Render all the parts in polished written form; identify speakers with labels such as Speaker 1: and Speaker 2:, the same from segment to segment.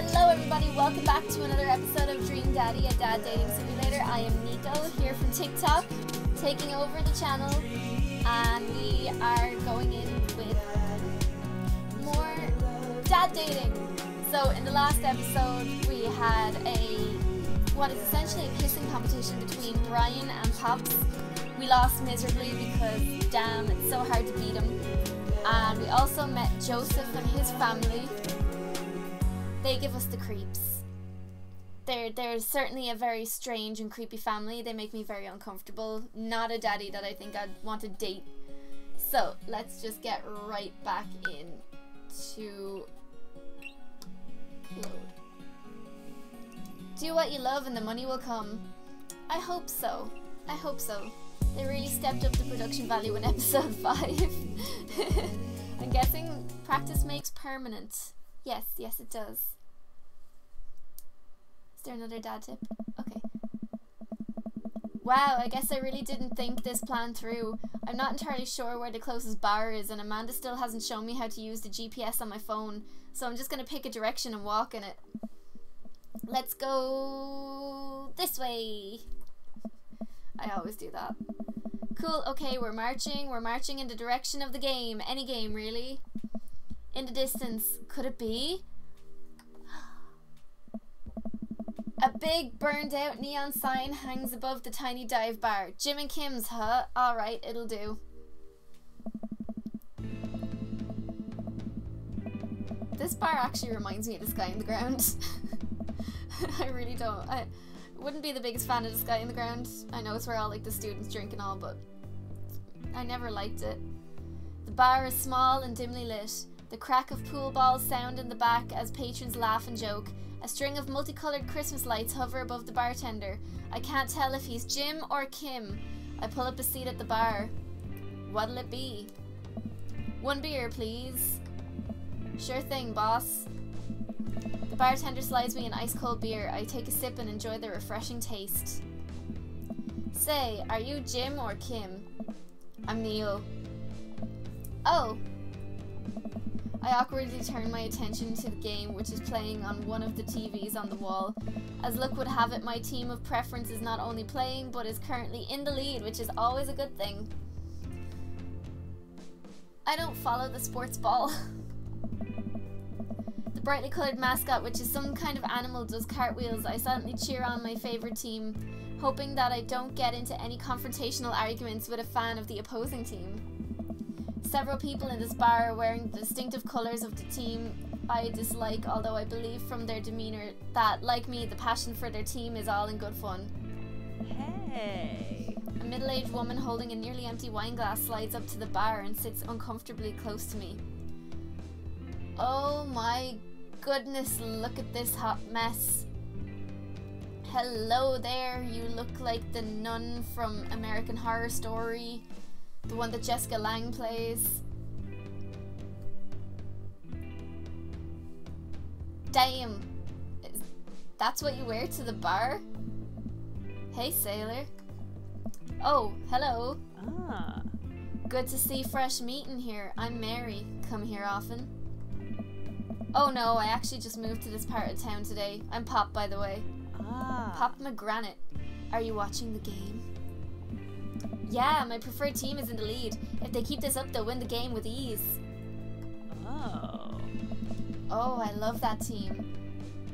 Speaker 1: Hello everybody, welcome back to another episode of Dream Daddy, a dad dating simulator. I am Nico, here from TikTok, taking over the channel, and we are going in with more dad dating. So in the last episode we had what is essentially a kissing competition between Brian and Pops. We lost miserably because damn, it's so hard to beat him. And we also met Joseph and his family. They give us the creeps. They're certainly a very strange and creepy family. They make me very uncomfortable. Not a daddy that I think I'd want to date. So let's just get right back in to load. Do what you love and the money will come. I hope so. I hope so. They really stepped up the production value in episode 5. I'm guessing practice makes permanent. Yes, yes it does. Is there another dad tip? Okay. Wow, I guess I really didn't think this plan through. I'm not entirely sure where the closest bar is, and Amanda still hasn't shown me how to use the GPS on my phone, so I'm just gonna pick a direction and walk in it. Let's go this way. I always do that. Cool, okay, we're marching in the direction of the game. Any game, really. In the distance, could it be? A big burned out neon sign hangs above the tiny dive bar. Jim and Kim's, huh? Alright, it'll do. This bar actually reminds me of the Sky in the Ground. I really don't. I wouldn't be the biggest fan of the Sky in the Ground. I know it's where all like the students drink and all, but I never liked it. The bar is small and dimly lit. The crack of pool balls sound in the back as patrons laugh and joke. A string of multicolored Christmas lights hover above the bartender. I can't tell if he's Jim or Kim. I pull up a seat at the bar. What'll it be? One beer, please. Sure thing, boss. The bartender slides me an ice-cold beer. I take a sip and enjoy the refreshing taste. Say, are you Jim or Kim? I'm Neil. Oh. I awkwardly turn my attention to the game, which is playing on one of the TVs on the wall. As luck would have it, my team of preference is not only playing, but is currently in the lead, which is always a good thing. I don't follow the sports ball. The brightly coloured mascot, which is some kind of animal, does cartwheels. I silently cheer on my favourite team, hoping that I don't get into any confrontational arguments with a fan of the opposing team. Several people in this bar are wearing the distinctive colours of the team I dislike, although I believe from their demeanour that, like me, the passion for their team is all in good fun.
Speaker 2: Hey!
Speaker 1: A middle-aged woman holding a nearly empty wine glass slides up to the bar and sits uncomfortably close to me. Oh my goodness, look at this hot mess. Hello there, you look like the nun from American Horror Story. The one that Jessica Lange plays. Damn. That's what you wear to the bar? Hey, sailor. Oh, hello.
Speaker 2: Ah.
Speaker 1: Good to see fresh meat in here. I'm Mary. Come here often. Oh no, I actually just moved to this part of town today. I'm Pop, by the way.
Speaker 2: Ah.
Speaker 1: Pop McGranite. Are you watching the game? Yeah, my preferred team is in the lead. If they keep this up, they'll win the game with ease.
Speaker 2: Oh.
Speaker 1: Oh, I love that team.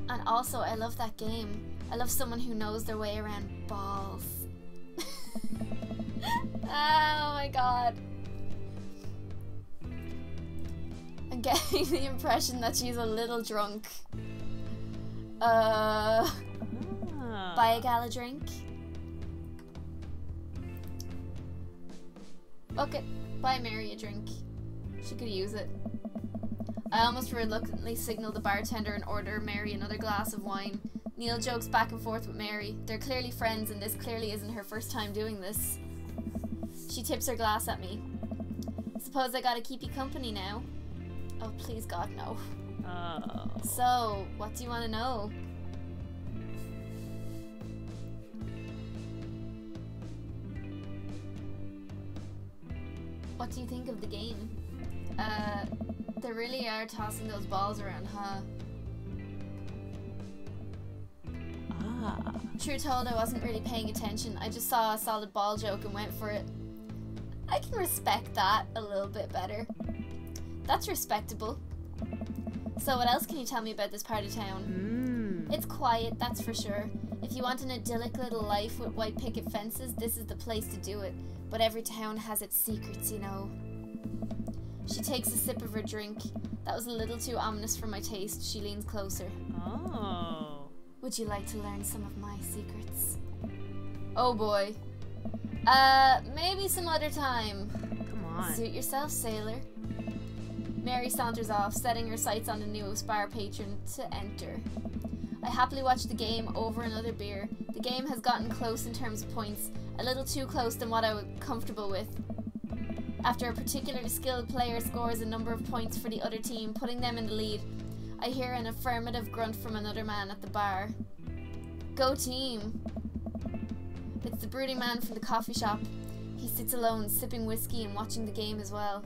Speaker 1: And also, I love that game. I love someone who knows their way around balls. Oh my god. I'm getting the impression that she's a little drunk. Buy a gal a drink? Okay, buy Mary a drink. She could use it. I almost reluctantly signal the bartender and order Mary another glass of wine. Neil jokes back and forth with Mary. They're clearly friends and this clearly isn't her first time doing this. She tips her glass at me. Suppose I gotta keep you company now? Oh, please God, no.
Speaker 2: Oh.
Speaker 1: So, what do you want to know? What do you think of the game? They really are tossing those balls around, huh? Truth told, I wasn't really paying attention. I just saw a solid ball joke and went for it. I can respect that a little bit better. That's respectable. So what else can you tell me about this part of town? It's quiet, that's for sure. If you want an idyllic little life with white picket fences, this is the place to do it. But every town has its secrets, you know. She takes a sip of her drink. That was a little too ominous for my taste. She leans closer.
Speaker 2: Oh.
Speaker 1: Would you like to learn some of my secrets? Oh boy. Maybe some other time.
Speaker 2: Come on.
Speaker 1: Suit yourself, sailor. Mary saunters off, setting her sights on the newest bar patron to enter. I happily watch the game over another beer. The game has gotten close in terms of points, a little too close than what I was comfortable with. After a particularly skilled player scores a number of points for the other team, putting them in the lead, I hear an affirmative grunt from another man at the bar. Go team! It's the brooding man from the coffee shop. He sits alone, sipping whiskey and watching the game as well.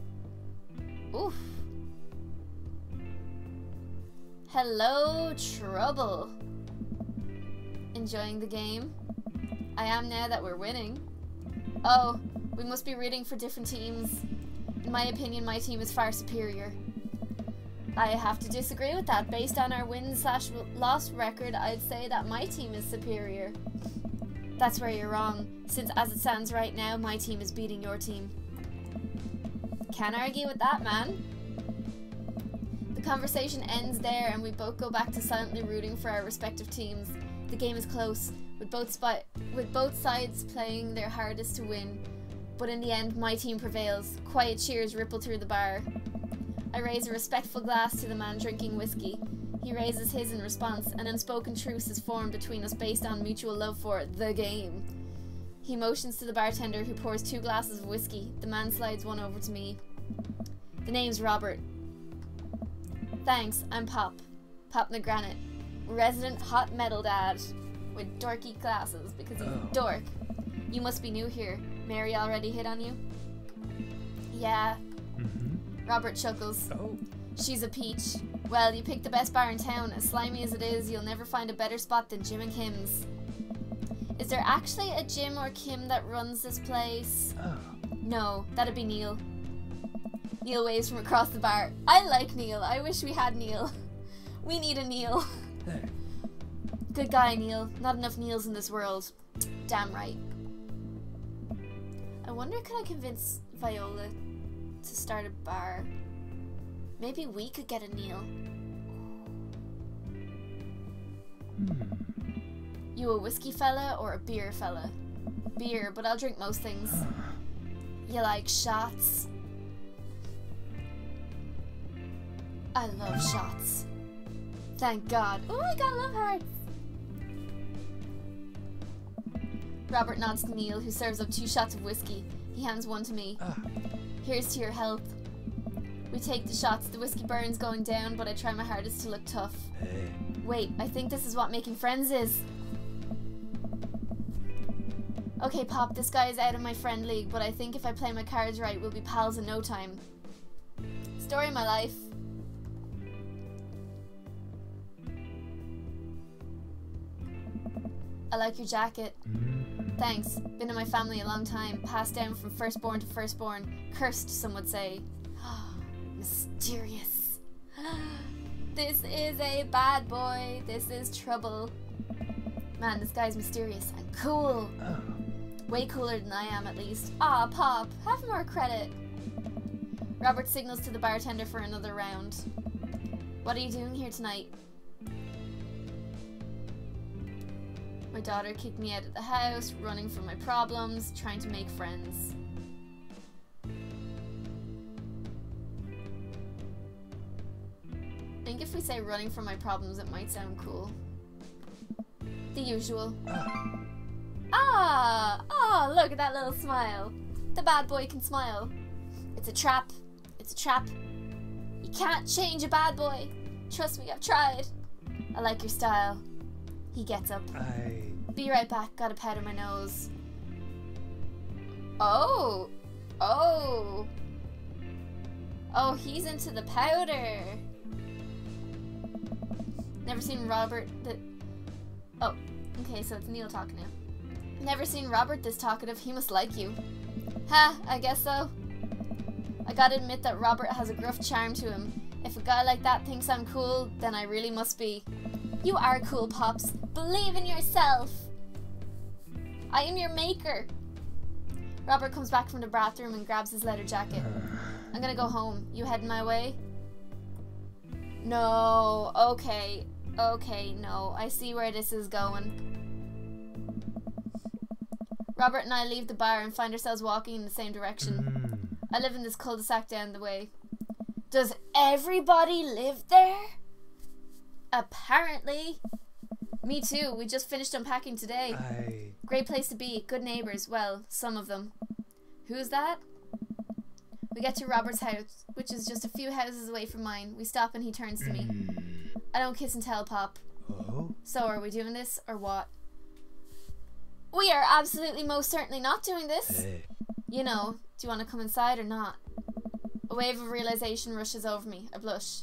Speaker 1: Oof. Hello, Trouble. Enjoying the game? I am now that we're winning. Oh, we must be rooting for different teams. In my opinion, my team is far superior. I have to disagree with that. Based on our win/loss record, I'd say that my team is superior. That's where you're wrong, since as it stands right now, my team is beating your team. Can't argue with that, man. The conversation ends there and we both go back to silently rooting for our respective teams. The game is close, with both sides playing their hardest to win. But in the end, my team prevails. Quiet cheers ripple through the bar. I raise a respectful glass to the man drinking whiskey. He raises his in response. An unspoken truce is formed between us based on mutual love for the game. He motions to the bartender, who pours 2 glasses of whiskey. The man slides one over to me. The name's Robert. Thanks, I'm Pop. Pop McGranite. Resident hot metal dad. With dorky glasses, because he's a dork. You must be new here. Mary already hit on you? Yeah. Robert chuckles.
Speaker 3: Oh.
Speaker 1: She's a peach. Well, you picked the best bar in town. As slimy as it is, you'll never find a better spot than Jim and Kim's. Is there actually a Jim or Kim that runs this place?
Speaker 3: Oh.
Speaker 1: No, that'd be Neil. Neil waves from across the bar. I like Neil. I wish we had Neil. We need a Neil.
Speaker 3: There.
Speaker 1: Good guy, Neil. Not enough Neils in this world. Damn right. I wonder, could I convince Viola to start a bar? Maybe we could get a Neil. You a whiskey fella or a beer fella? Beer, but I'll drink most things. You like shots? I love shots. Thank God. Oh, I got love hearts. Robert nods to Neil, who serves up 2 shots of whiskey. He hands one to me. Here's to your health. We take the shots. The whiskey burns going down, but I try my hardest to look tough.
Speaker 3: Hey.
Speaker 1: Wait, I think this is what making friends is. Okay, Pop, this guy is out of my friend league, but I think if I play my cards right, we'll be pals in no time. Story of my life. I like your jacket. Thanks. Been in my family a long time. Passed down from firstborn to firstborn. Cursed, some would say. Mysterious. This is a bad boy. This is trouble. Man, this guy's mysterious and cool. Way cooler than I am, at least. Ah, Pop, have more credit. Robert signals to the bartender for another round. What are you doing here tonight? My daughter kicked me out of the house, running from my problems, trying to make friends. I think if we say running from my problems, it might sound cool. The usual. Oh, look at that little smile. The bad boy can smile. It's a trap. It's a trap. You can't change a bad boy. Trust me, I've tried. I like your style. He gets up. Be right back. Gotta powder my nose. Oh, he's into the powder. Never seen Robert that... Oh, Okay, so it's Neil talking now. Never seen Robert this talkative. He must like you. Ha, I guess so. I gotta admit that Robert has a gruff charm to him. If a guy like that thinks I'm cool, then I really must be. You are cool, Pops. Believe in yourself. I am your maker. Robert comes back from the bathroom and grabs his leather jacket. I'm gonna go home. You heading my way? No, okay. Okay, no. I see where this is going. Robert and I leave the bar and find ourselves walking in the same direction. I live in this cul-de-sac down the way. Does everybody live there? Apparently. Me too. We just finished unpacking today. Great place to be. Good neighbours. Well, some of them. Who's that? We get to Robert's house, which is just a few houses away from mine. We stop and he turns to me. I don't kiss and tell, Pop.
Speaker 3: Oh?
Speaker 1: So are we doing this or what? We are absolutely most certainly not doing this.
Speaker 3: Hey.
Speaker 1: You know, do you want to come inside or not? A wave of realization rushes over me. I blush.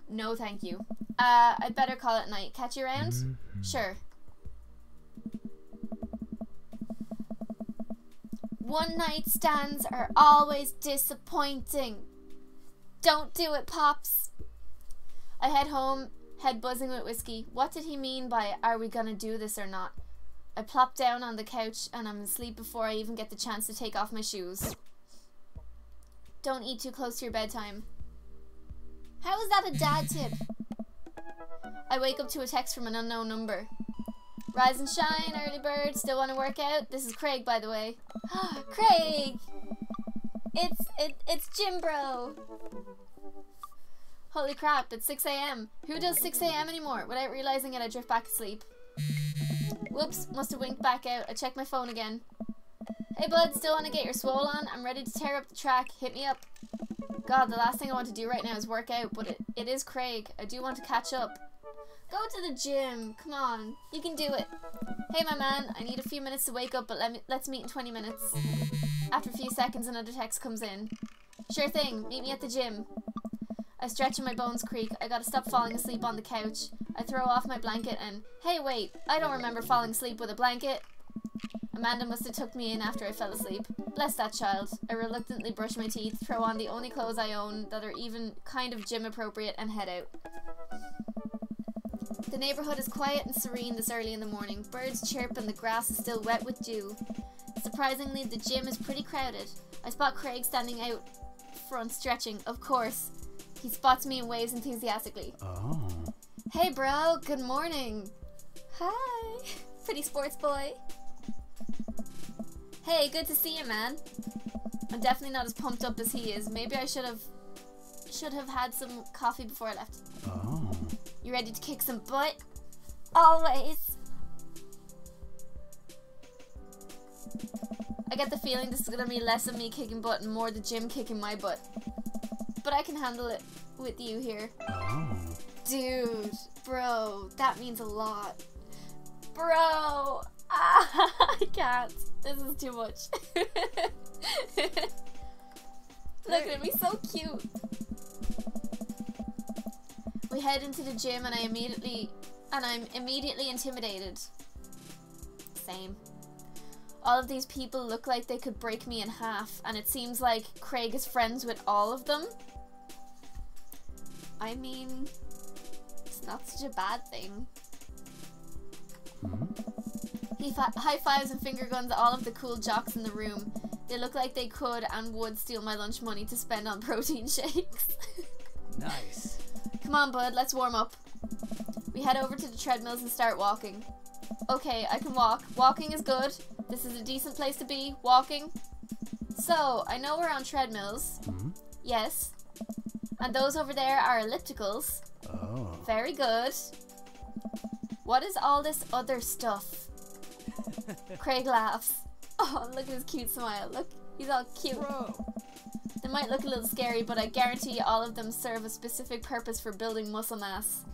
Speaker 1: No, thank you. I'd better call it night. Catch you around? Sure. One night stands are always disappointing. Don't do it, Pops. I head home, head buzzing with whiskey. What did he mean by, are we gonna do this or not? I plop down on the couch and I'm asleep before I even get the chance to take off my shoes. Don't eat too close to your bedtime. How is that a dad tip? I wake up to a text from an unknown number. Rise and shine, early bird. Still want to work out? This is Craig, by the way. Craig! It's Jim Bro. Holy crap, it's 6 a.m. Who does 6 a.m. anymore? Without realizing it, I drift back asleep. Whoops, must have winked back out. I check my phone again. Hey bud, still want to get your swole on? I'm ready to tear up the track. Hit me up. God, the last thing I want to do right now is work out, but it is Craig. I do want to catch up. Go to the gym. Come on. You can do it. Hey my man, I need a few minutes to wake up, but let's meet in 20 minutes. After a few seconds, another text comes in. Sure thing. Meet me at the gym. I stretch and my bones creak. I gotta stop falling asleep on the couch. I throw off my blanket and... Hey, wait. I don't remember falling asleep with a blanket. Amanda must have took me in after I fell asleep. Bless that child. I reluctantly brush my teeth, throw on the only clothes I own that are even kind of gym appropriate, and head out. The neighbourhood is quiet and serene this early in the morning. Birds chirp and the grass is still wet with dew. Surprisingly, the gym is pretty crowded. I spot Craig standing out front stretching. Of course. He spots me and waves enthusiastically.
Speaker 3: Oh.
Speaker 1: Hey bro, good morning. Hi. Pretty sports boy. Hey, good to see you, man. I'm definitely not as pumped up as he is. Maybe I should have had some coffee before I left.
Speaker 3: Oh.
Speaker 1: You ready to kick some butt? Always. I get the feeling this is gonna be less of me kicking butt and more the gym kicking my butt. But I can handle it with you here.
Speaker 3: Oh.
Speaker 1: Dude, bro, that means a lot. Bro, I can't. This is too much. Look at me, so cute. We head into the gym and I'm immediately intimidated. Same. All of these people look like they could break me in half, and it seems like Craig is friends with all of them. I mean, it's not such a bad thing. He high fives and finger guns all of the cool jocks in the room. They look like they could and would steal my lunch money to spend on protein shakes.
Speaker 3: Nice.
Speaker 1: Come on, bud, let's warm up. We head over to the treadmills and start walking. Okay, I can walk. Walking is good. This is a decent place to be. Walking. So, I know we're on treadmills. Yes. And those over there are ellipticals.
Speaker 3: Oh.
Speaker 1: Very good. What is all this other stuff? Craig laughs. Oh, look at his cute smile. Look, he's all cute.
Speaker 3: Bro.
Speaker 1: They might look a little scary, but I guarantee all of them serve a specific purpose for building muscle mass.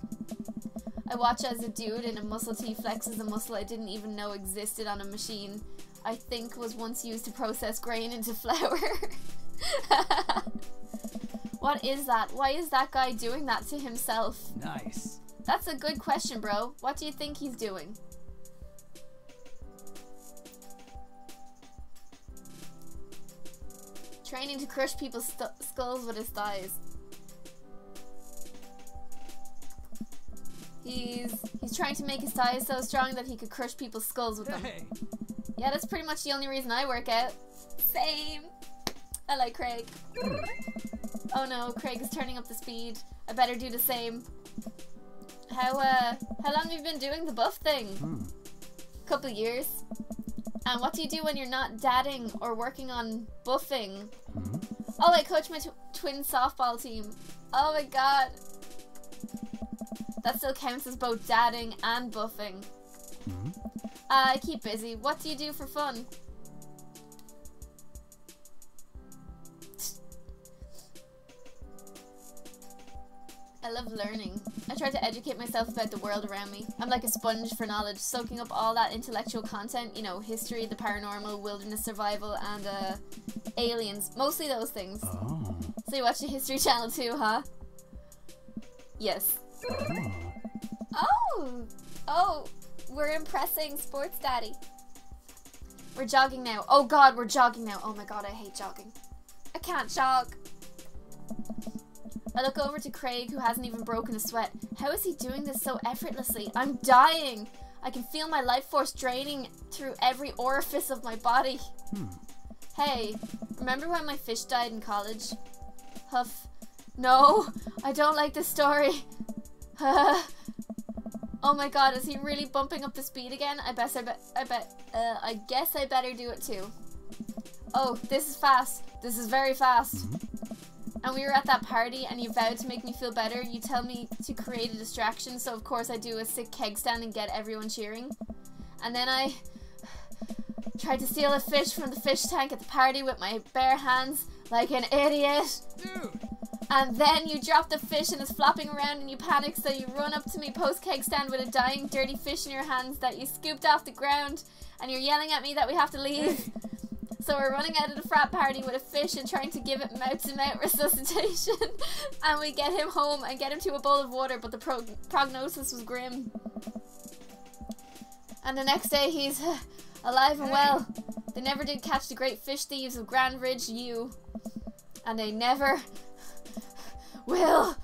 Speaker 1: I watch as a dude in a muscle tee flexes a muscle I didn't even know existed on a machine I think was once used to process grain into flour. What is that? Why is that guy doing that to himself?
Speaker 3: Nice.
Speaker 1: That's a good question, bro. What do you think he's doing? Training to crush people's skulls with his thighs. He's trying to make his thighs so strong that he could crush people's skulls with them.
Speaker 3: Hey.
Speaker 1: Yeah, that's pretty much the only reason I work out. Same. I like Craig. Oh no, Craig is turning up the speed. I better do the same. How long have you been doing the buff thing? Couple years. And what do you do when you're not dadding or working on buffing? Oh, I coach my twin softball team. Oh my god. That still counts as both dadding and buffing. I keep busy. What do you do for fun? I love learning. I try to educate myself about the world around me. I'm like a sponge for knowledge, soaking up all that intellectual content, you know, history, the paranormal, wilderness survival, and aliens. Mostly those things.
Speaker 3: Oh.
Speaker 1: So you watch the History Channel too, huh? Yes. Oh, we're impressing Sports Daddy. We're jogging now. Oh god, we're jogging now. Oh my god, I hate jogging. I can't jog. I look over to Craig, who hasn't even broken a sweat. How is he doing this so effortlessly? I'm dying. I can feel my life force draining through every orifice of my body. Hey, remember when my fish died in college? Huff. No, I don't like this story. Oh my god, is he really bumping up the speed again? I guess I better do it too. Oh, this is fast. This is very fast. And we were at that party and you vowed to make me feel better. You tell me to create a distraction, so of course I do a sick keg stand and get everyone cheering. And then I tried to steal a fish from the fish tank at the party with my bare hands like an idiot.
Speaker 3: Dude.
Speaker 1: And then you drop the fish and it's flopping around and you panic, so you run up to me post keg stand with a dying dirty fish in your hands that you scooped off the ground, and you're yelling at me that we have to leave. So we're running out of the frat party with a fish and trying to give it mouth-to-mouth resuscitation. And we get him home and get him to a bowl of water, but the prognosis was grim. And the next day he's alive and well. They never did catch the great fish thieves of Grand Ridge U. And they never will.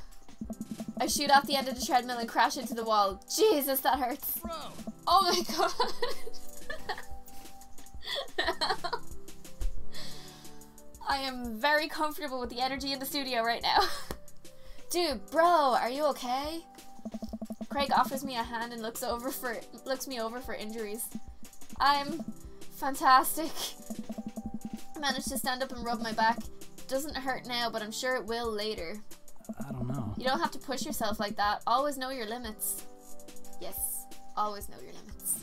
Speaker 1: I shoot off the end of the treadmill and crash into the wall. Jesus, that hurts.
Speaker 3: Bro.
Speaker 1: Oh my god. I am very comfortable with the energy in the studio right now. Dude, bro, are you okay? Craig offers me a hand and looks me over for injuries. I'm fantastic. I managed to stand up and rub my back. Doesn't hurt now, but I'm sure it will later.
Speaker 3: I don't know.
Speaker 1: You don't have to push yourself like that. Always know your limits. Yes, always know your limits.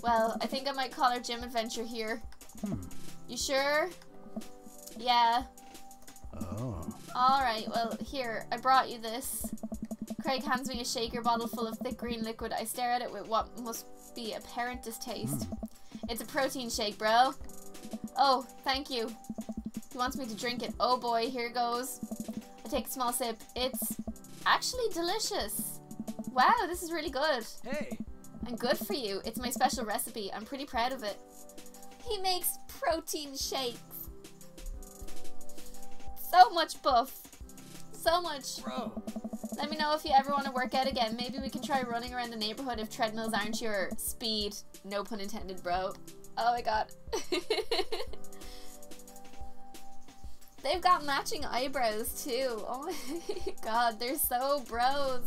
Speaker 1: Well, I think I might call our gym adventure here. You sure? Yeah.
Speaker 3: Oh.
Speaker 1: Alright, well, here, I brought you this. Craig hands me a shaker bottle full of thick green liquid. I stare at it with what must be apparent distaste. It's a protein shake, bro. Oh, thank you. He wants me to drink it. Oh boy, here goes. I take a small sip. It's actually delicious. Wow, this is really good.
Speaker 3: Hey.
Speaker 1: And good for you. It's my special recipe. I'm pretty proud of it. He makes protein shakes. So much buff. So much.
Speaker 3: Bro.
Speaker 1: Let me know if you ever want to work out again. Maybe we can try running around the neighborhood if treadmills aren't your speed. No pun intended, bro. Oh my god. They've got matching eyebrows too. Oh my god, they're so bros.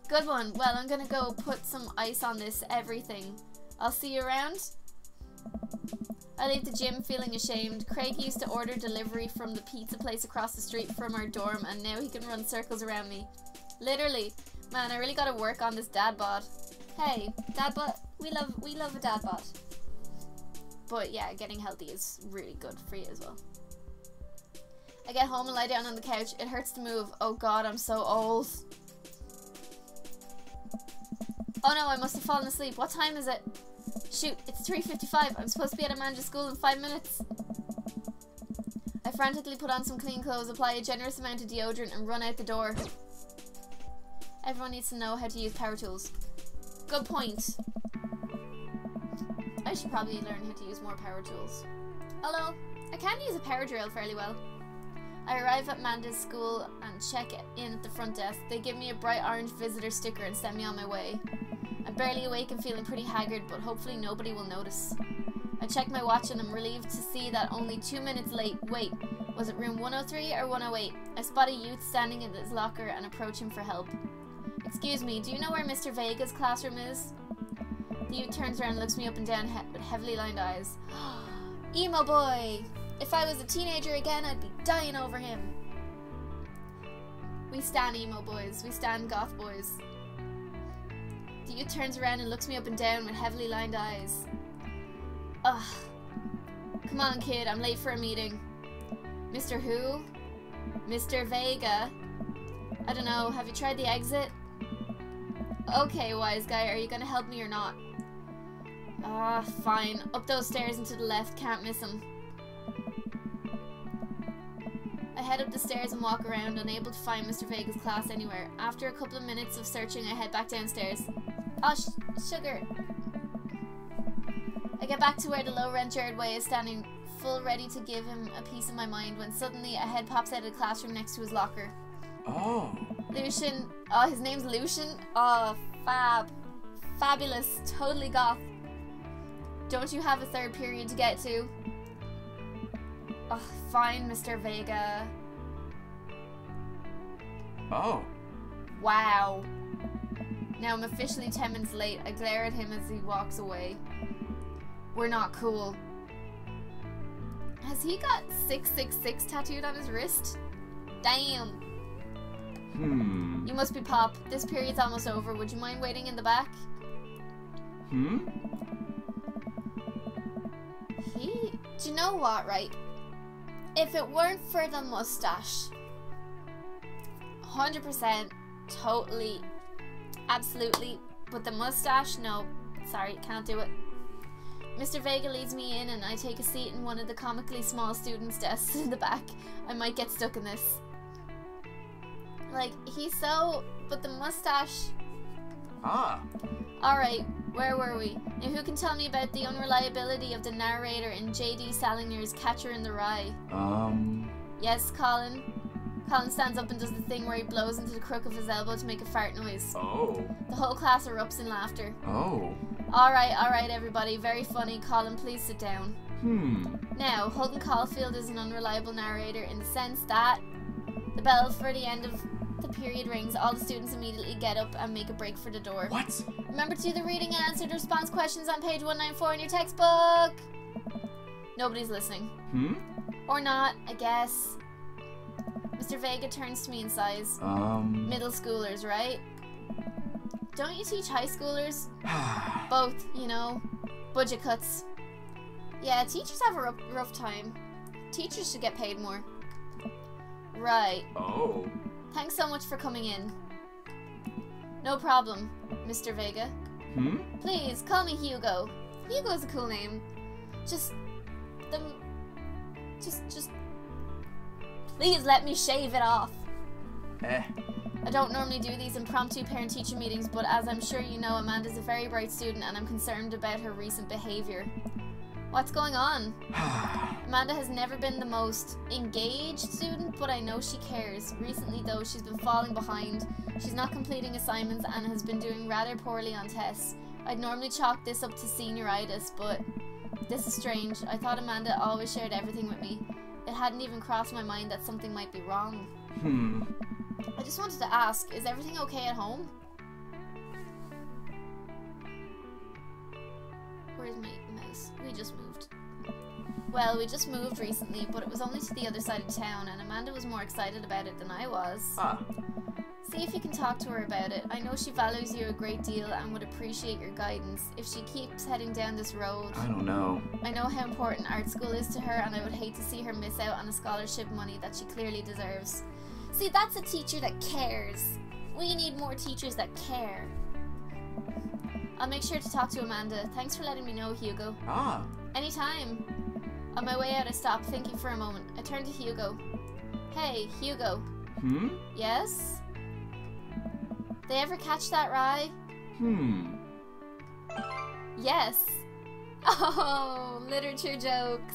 Speaker 1: Good one. Well, I'm gonna go put some ice on this everything. I'll see you around. I leave the gym feeling ashamed. Craig used to order delivery from the pizza place across the street from our dorm, and now he can run circles around me. Literally. Man, I really gotta work on this dad bod. Hey, dad bod. We love a dad bod. But yeah, getting healthy is really good for you as well. I get home and lie down on the couch. It hurts to move. Oh god, I'm so old. Oh no, I must have fallen asleep. What time is it? Shoot, it's 3:55. I'm supposed to be at Amanda's school in 5 minutes. I frantically put on some clean clothes, apply a generous amount of deodorant, and run out the door. Everyone needs to know how to use power tools. Good point. I should probably learn how to use more power tools. Although, I can use a power drill fairly well. I arrive at Amanda's school and check in at the front desk. They give me a bright orange visitor sticker and send me on my way. I'm barely awake and feeling pretty haggard, but hopefully nobody will notice. I check my watch and I'm relieved to see that only 2 minutes late. Wait, was it room 103 or 108? I spot a youth standing in his locker and approach him for help. Excuse me, do you know where Mr. Vega's classroom is? The youth turns around and looks me up and down with heavily lined eyes. Emo boy! If I was a teenager again, I'd be dying over him. We stan emo boys. We stan goth boys. The youth turns around and looks me up and down with heavily lined eyes. Ugh. Come on, kid. I'm late for a meeting. Mr. Who? Mr. Vega? I don't know. Have you tried the exit? Okay, wise guy. Are you gonna help me or not? Fine. Up those stairs and to the left. Can't miss him. I head up the stairs and walk around, unable to find Mr. Vega's class anywhere. After a couple of minutes of searching, I head back downstairs. Oh, sugar! I get back to where the low-rent Jared Way is standing, full ready to give him a piece of my mind, when suddenly a head pops out of the classroom next to his locker.
Speaker 3: Oh.
Speaker 1: Lucian. Oh, his name's Lucian? Oh, fab. Fabulous. Totally goth. Don't you have a third period to get to? Oh, fine, Mr. Vega.
Speaker 3: Oh.
Speaker 1: Wow. Now I'm officially 10 minutes late. I glare at him as he walks away. We're not cool. Has he got 666 tattooed on his wrist? Damn. You must be Pop. This period's almost over. Would you mind waiting in the back? Do you know what, right? If it weren't for the mustache, 100%, totally, absolutely, but the mustache, no, sorry, can't do it. Mr. Vega leads me in and I take a seat in one of the comically small students' desks in the back. I might get stuck in this. Like, he's so, but the mustache. Alright, where were we? Now who can tell me about the unreliability of the narrator in J.D. Salinger's Catcher in the Rye? Yes, Colin? Colin stands up and does the thing where he blows into the crook of his elbow to make a fart noise.
Speaker 3: Oh.
Speaker 1: The whole class erupts in laughter.
Speaker 3: Oh.
Speaker 1: Alright, everybody. Very funny. Colin, please sit down. Now, Holden Caulfield is an unreliable narrator in the sense that the bell for the end of the period rings, all the students immediately get up and make a break for the door.
Speaker 3: What?
Speaker 1: Remember to do the reading and answer the response questions on page 194 in your textbook. Nobody's listening. Or not, I guess. Mr. Vega turns to me and sighs. Middle schoolers, right? Don't you teach high schoolers? Both, you know. Budget cuts. Yeah, teachers have a rough time. Teachers should get paid more. Right.
Speaker 3: Oh.
Speaker 1: Thanks so much for coming in. No problem, Mr. Vega. Please, call me Hugo. Hugo's a cool name. Just please let me shave it off. I don't normally do these impromptu parent-teacher meetings, but as I'm sure you know, Amanda's a very bright student and I'm concerned about her recent behavior. What's going on? Amanda has never been the most engaged student, but I know she cares. Recently, though, she's been falling behind. She's not completing assignments and has been doing rather poorly on tests. I'd normally chalk this up to senioritis, but this is strange. I thought Amanda always shared everything with me. It hadn't even crossed my mind that something might be wrong. I just wanted to ask, is everything okay at home? Where's my mouse? We just moved. Well, we just moved recently, but it was only to the other side of town, and Amanda was more excited about it than I was. See if you can talk to her about it. I know she values you a great deal and would appreciate your guidance. If she keeps heading down this road...
Speaker 3: I don't know.
Speaker 1: I know how important art school is to her, and I would hate to see her miss out on the scholarship money that she clearly deserves. See, that's a teacher that cares. We need more teachers that care. I'll make sure to talk to Amanda. Thanks for letting me know, Hugo. Anytime. On my way out, I stop, thinking for a moment. I turn to Hugo. Hey, Hugo. Yes? They ever catch that rye? Yes. Oh, literature jokes.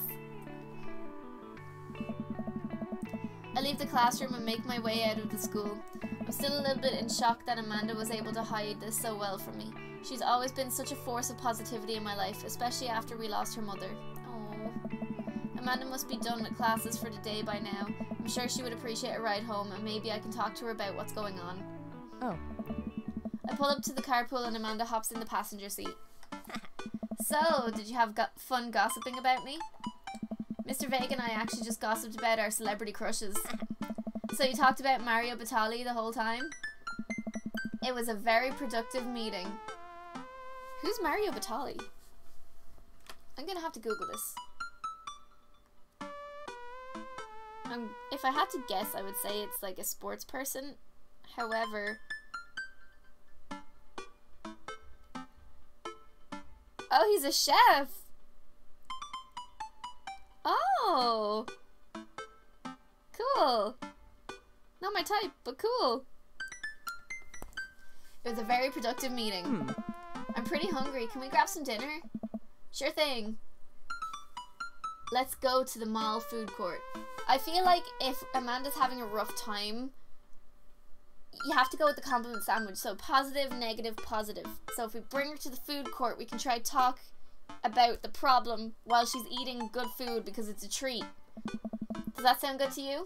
Speaker 1: I leave the classroom and make my way out of the school. I'm still a little bit in shock that Amanda was able to hide this so well from me. She's always been such a force of positivity in my life, especially after we lost her mother. Oh. Amanda must be done with classes for the day by now. I'm sure she would appreciate a ride home, and maybe I can talk to her about what's going on.
Speaker 4: Oh.
Speaker 1: I pull up to the carpool and Amanda hops in the passenger seat. So, did you have fun gossiping about me? Mr. Vega and I actually just gossiped about our celebrity crushes. So you talked about Mario Batali the whole time? It was a very productive meeting. Who's Mario Batali? I'm gonna have to Google this. If I had to guess, I would say it's like a sports person. However... Oh, he's a chef! Oh! Cool! Not my type, but cool. It was a very productive meeting. I'm pretty hungry. Can we grab some dinner? Sure thing. Let's go to the mall food court. I feel like if Amanda's having a rough time, you have to go with the compliment sandwich. So positive, negative, positive. So if we bring her to the food court, we can try talk about the problem while she's eating good food because it's a treat. Does that sound good to you?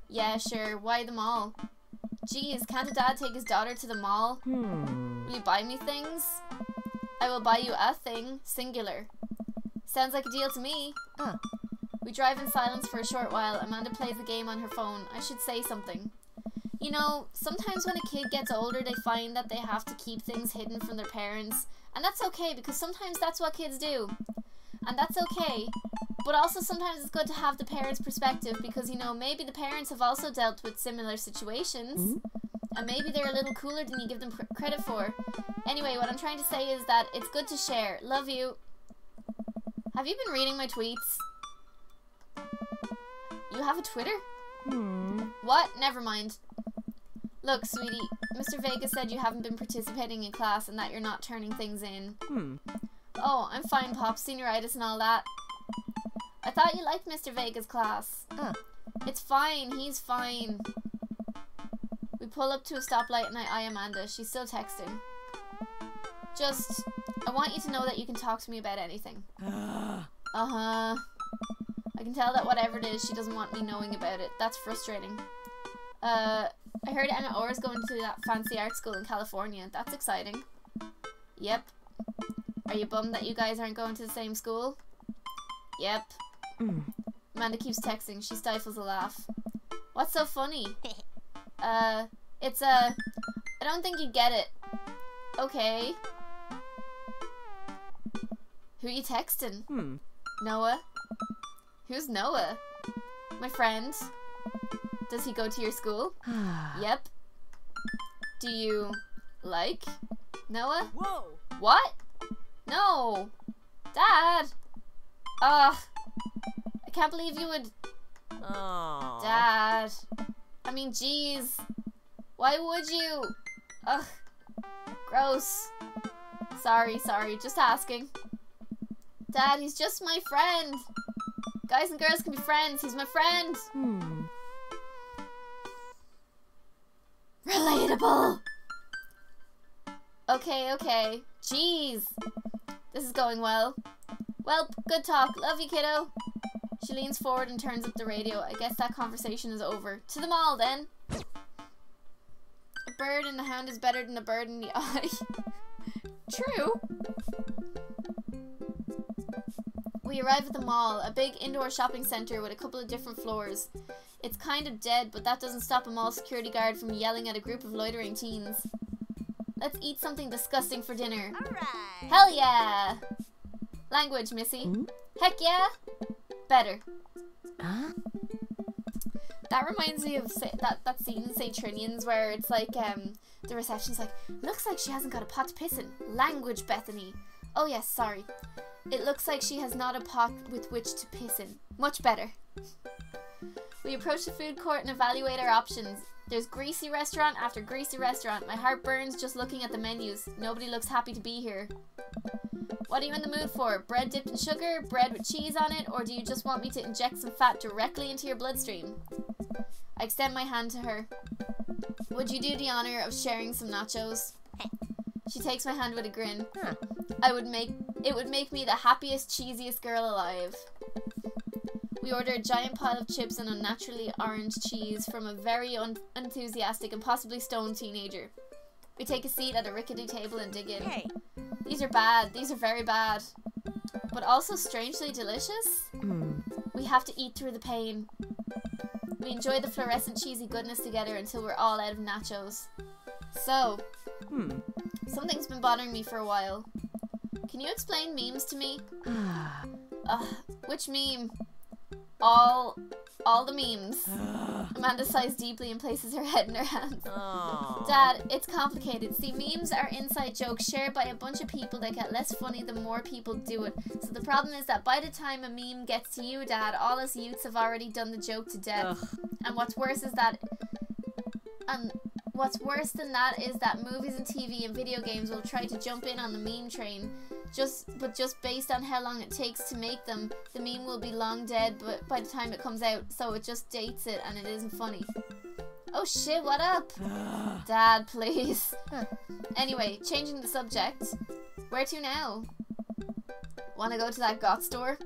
Speaker 1: Yeah, sure. Why the mall? Geez, can't a dad take his daughter to the mall? Will you buy me things? I will buy you a thing, singular. Sounds like a deal to me. We drive in silence for a short while. Amanda plays a game on her phone. I should say something. You know, sometimes when a kid gets older, they find that they have to keep things hidden from their parents. And that's okay, because sometimes that's what kids do. And that's okay. But also sometimes it's good to have the parents' perspective, because, you know, maybe the parents have also dealt with similar situations. And maybe they're a little cooler than you give them credit for. Anyway, what I'm trying to say is that it's good to share. Love you. Have you been reading my tweets? You have a Twitter? What? Never mind. Look, sweetie, Mr. Vega said you haven't been participating in class and that you're not turning things in. Oh, I'm fine, Pop. Senioritis and all that. I thought you liked Mr. Vega's class. It's fine. He's fine. We pull up to a stoplight and I eye Amanda. She's still texting. Just, I want you to know that you can talk to me about anything. I can tell that whatever it is, she doesn't want me knowing about it. That's frustrating. I heard Emma Orr's going to that fancy art school in California. That's exciting. Yep. Are you bummed that you guys aren't going to the same school? Yep. Amanda keeps texting. She stifles a laugh. What's so funny? I don't think you get it. Okay. Who are you texting? Noah? Who's Noah? My friend. Does he go to your school? Yep. Do you like Noah?
Speaker 4: Whoa!
Speaker 1: What? No! Dad! Ugh. I can't believe you would...
Speaker 4: Oh.
Speaker 1: Dad. I mean, jeez. Why would you? Ugh. Gross. Sorry, just asking. Dad, he's just my friend. Guys and girls can be friends. He's my friend. Relatable. Okay. Jeez. This is going well. Well, good talk. Love you, kiddo. She leans forward and turns up the radio. I guess that conversation is over. To the mall, then. A bird in the hand is better than a bird in the eye. True. We arrive at the mall, a big indoor shopping center with a couple of different floors. It's kind of dead, but that doesn't stop a mall security guard from yelling at a group of loitering teens. Let's eat something disgusting for dinner.
Speaker 4: Alright.
Speaker 1: Hell yeah! Language, Missy. Heck yeah? Better. That reminds me of that scene in St. Trinian's where it's like, the reception's like, looks like she hasn't got a pot to piss in. Language, Bethany. Oh yes, sorry. It looks like she has not a pot with which to piss in. Much better. We approach the food court and evaluate our options. There's greasy restaurant after greasy restaurant. My heart burns just looking at the menus. Nobody looks happy to be here. What are you in the mood for? Bread dipped in sugar? Bread with cheese on it? Or do you just want me to inject some fat directly into your bloodstream? I extend my hand to her. Would you do the honor of sharing some nachos? She takes my hand with a grin. It would make me the happiest, cheesiest girl alive. We order a giant pile of chips and unnaturally orange cheese from a very unenthusiastic and possibly stoned teenager. We take a seat at a rickety table and dig in.
Speaker 4: Hey.
Speaker 1: These are bad. These are very bad. But also strangely delicious. We have to eat through the pain. We enjoy the fluorescent cheesy goodness together until we're all out of nachos. So, something's been bothering me for a while. Can you explain memes to me? Which meme? All the memes. Amanda sighs deeply and places her head in her hands.
Speaker 4: Oh.
Speaker 1: Dad, it's complicated. See, memes are inside jokes shared by a bunch of people that get less funny the more people do it. So the problem is that by the time a meme gets to you, Dad, all us youths have already done the joke to death. And what's worse than that is that movies and TV and video games will try to jump in on the meme train. But just based on how long it takes to make them, the meme will be long dead but by the time it comes out, so it just dates it and it isn't funny. Oh shit, what up? Dad, please. Anyway, changing the subject. Where to now? Wanna go to that goth store?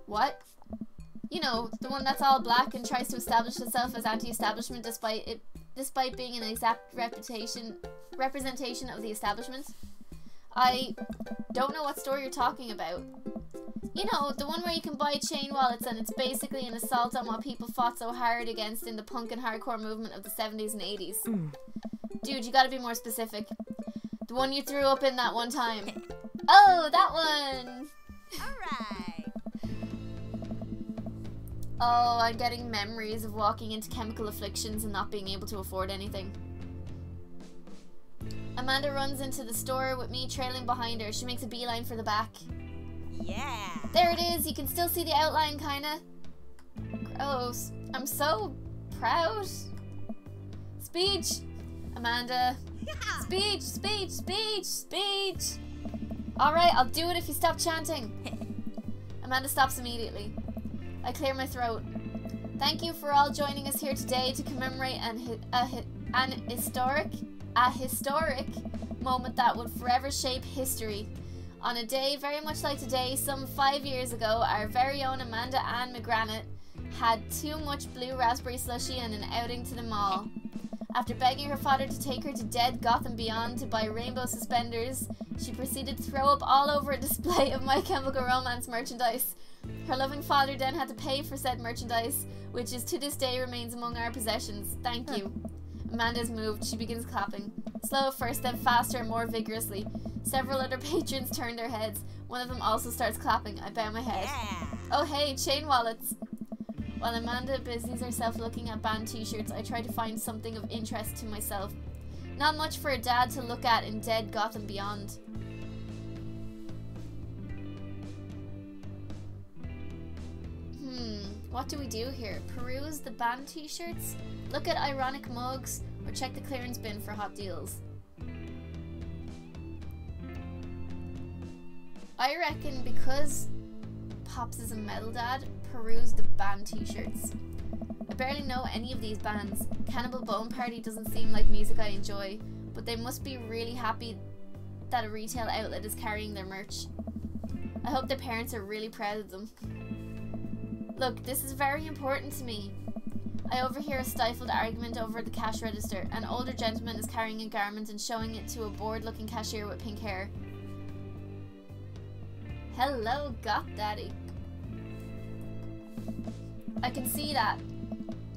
Speaker 1: What? You know, the one that's all black and tries to establish itself as anti-establishment despite being an exact representation of the establishment. I don't know what store you're talking about. You know, the one where you can buy chain wallets and it's basically an assault on what people fought so hard against in the punk and hardcore movement of the 70s and 80s. Dude, you gotta be more specific. The one you threw up in that one time. Oh, that one!
Speaker 4: Alright.
Speaker 1: Oh, I'm getting memories of walking into Chemical Afflictions and not being able to afford anything. Amanda runs into the store with me trailing behind her. She makes a beeline for the back.
Speaker 4: Yeah.
Speaker 1: There it is. You can still see the outline, kinda. Gross. I'm so proud. Speech. Amanda. Speech, speech, speech, speech. Alright, I'll do it if you stop chanting. Amanda stops immediately. I clear my throat. Thank you for all joining us here today to commemorate a historic moment that would forever shape history. On a day very much like today, some 5 years ago, our very own Amanda Ann McGranite had too much blue raspberry slushy and an outing to the mall. After begging her father to take her to Dead Gotham Beyond to buy rainbow suspenders, she proceeded to throw up all over a display of My Chemical Romance merchandise. Her loving father then had to pay for said merchandise, which is to this day remains among our possessions. Thank you. Amanda's moved. She begins clapping. Slow at first, then faster and more vigorously. Several other patrons turn their heads. One of them also starts clapping. I bow my head.
Speaker 4: Yeah.
Speaker 1: Oh hey, chain wallets. While Amanda busies herself looking at band t-shirts, I try to find something of interest to myself. Not much for a dad to look at in Dead Gotham Beyond. What do we do here? Peruse the band t-shirts? Look at ironic mugs? Or check the clearance bin for hot deals? I reckon because Pops is a metal dad, peruse the band t-shirts. I barely know any of these bands. Cannibal Bone Party doesn't seem like music I enjoy, but they must be really happy that a retail outlet is carrying their merch. I hope their parents are really proud of them. Look, this is very important to me. I overhear a stifled argument over the cash register. An older gentleman is carrying a garment and showing it to a bored-looking cashier with pink hair. Hello, Goth Daddy. I can see that.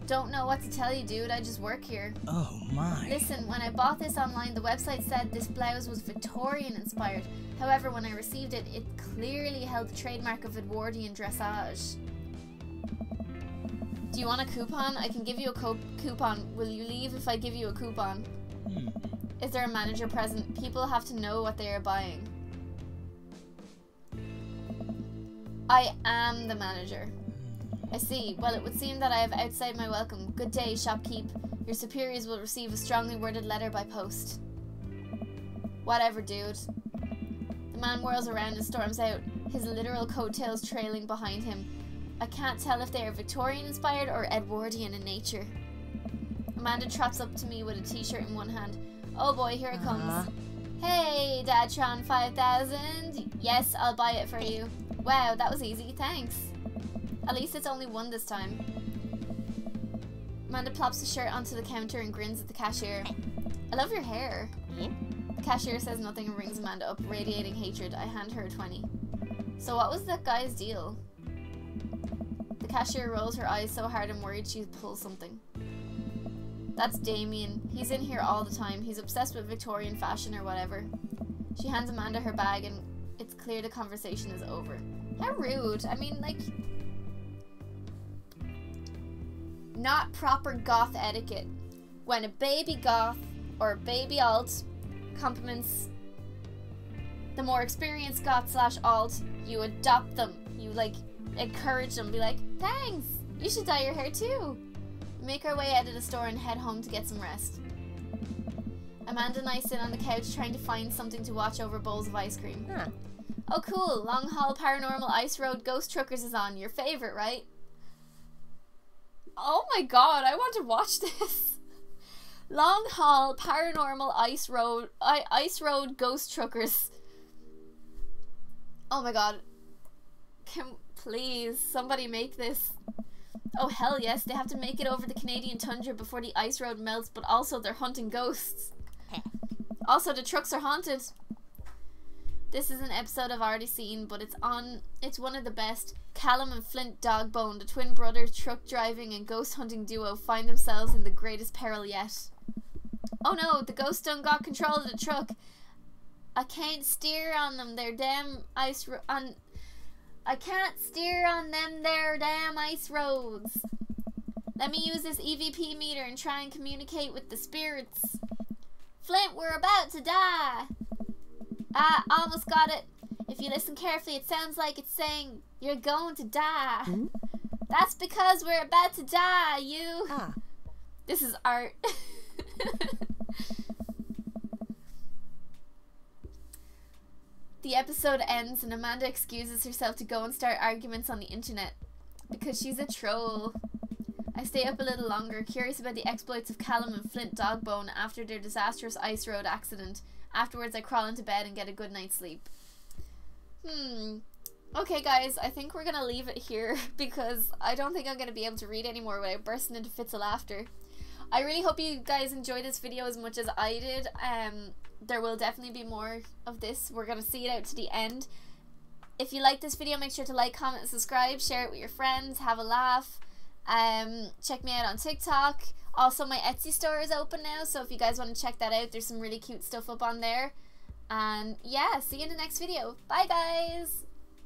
Speaker 1: Don't know what to tell you, dude. I just work here.
Speaker 5: Oh my.
Speaker 1: Listen, when I bought this online, the website said this blouse was Victorian inspired. However, when I received it, it clearly held the trademark of Edwardian dressage. Do you want a coupon? I can give you a coupon. Will you leave if I give you a coupon? Is there a manager present? People have to know what they are buying. I am the manager. I see. Well, it would seem that I have outside my welcome. Good day, shopkeep. Your superiors will receive a strongly worded letter by post. Whatever, dude. The man whirls around and storms out, his literal coattails trailing behind him. I can't tell if they are Victorian-inspired or Edwardian in nature. Amanda trots up to me with a t-shirt in one hand. Oh boy, here it comes. Hey, Dadtron 5000. Yes, I'll buy it for you. Wow, that was easy, thanks. At least it's only one this time. Amanda plops the shirt onto the counter and grins at the cashier. I love your hair. The cashier says nothing and rings Amanda up, radiating hatred. I hand her a 20. So what was that guy's deal? The cashier rolls her eyes so hard I'm worried she'll pull something. That's Damien. He's in here all the time. He's obsessed with Victorian fashion or whatever. She hands Amanda her bag and it's clear the conversation is over. How rude. I mean, like... Not proper goth etiquette. When a baby goth or a baby alt compliments the more experienced goth / alt, you adopt them. You, like, encourage them. Be like, thanks! You should dye your hair too! We make our way out of the store and head home to get some rest. Amanda and I sit on the couch trying to find something to watch over bowls of ice cream.
Speaker 4: Huh.
Speaker 1: Oh cool, Long Haul Paranormal Ice Road Ghost Truckers is on. Your favorite, right? Oh my god, I want to watch this. Long Haul Paranormal Ice Road Ghost Truckers. Oh my god. Can please somebody make this? Oh hell yes, they have to make it over the Canadian tundra before the ice road melts, but also they're hunting ghosts. Also the trucks are haunted. This is an episode I've already seen, but it's one of the best. Callum and Flint Dogbone, the twin brothers truck driving and ghost hunting duo, find themselves in the greatest peril yet. Oh no, the ghosts done got control of the truck. I can't steer on them, they're damn I can't steer on them there damn ice roads. Let me use this EVP meter and try and communicate with the spirits. Flint, we're about to die. Ah, almost got it. If you listen carefully, it sounds like it's saying, you're going to die. That's because we're about to die, you. This is art. The episode ends and Amanda excuses herself to go and start arguments on the internet because she's a troll. I stay up a little longer, curious about the exploits of Callum and Flint Dogbone after their disastrous ice road accident. Afterwards I crawl into bed and get a good night's sleep. Okay guys, I think we're gonna leave it here because I don't think I'm gonna be able to read anymore without bursting into fits of laughter. I really hope you guys enjoyed this video as much as I did. There will definitely be more of this. We're going to see it out to the end. If you like this video, make sure to like, comment, and subscribe. Share it with your friends. Have a laugh. Check me out on TikTok. Also, my Etsy store is open now, so if you guys want to check that out, there's some really cute stuff up on there. And yeah, see you in the next video. Bye, guys!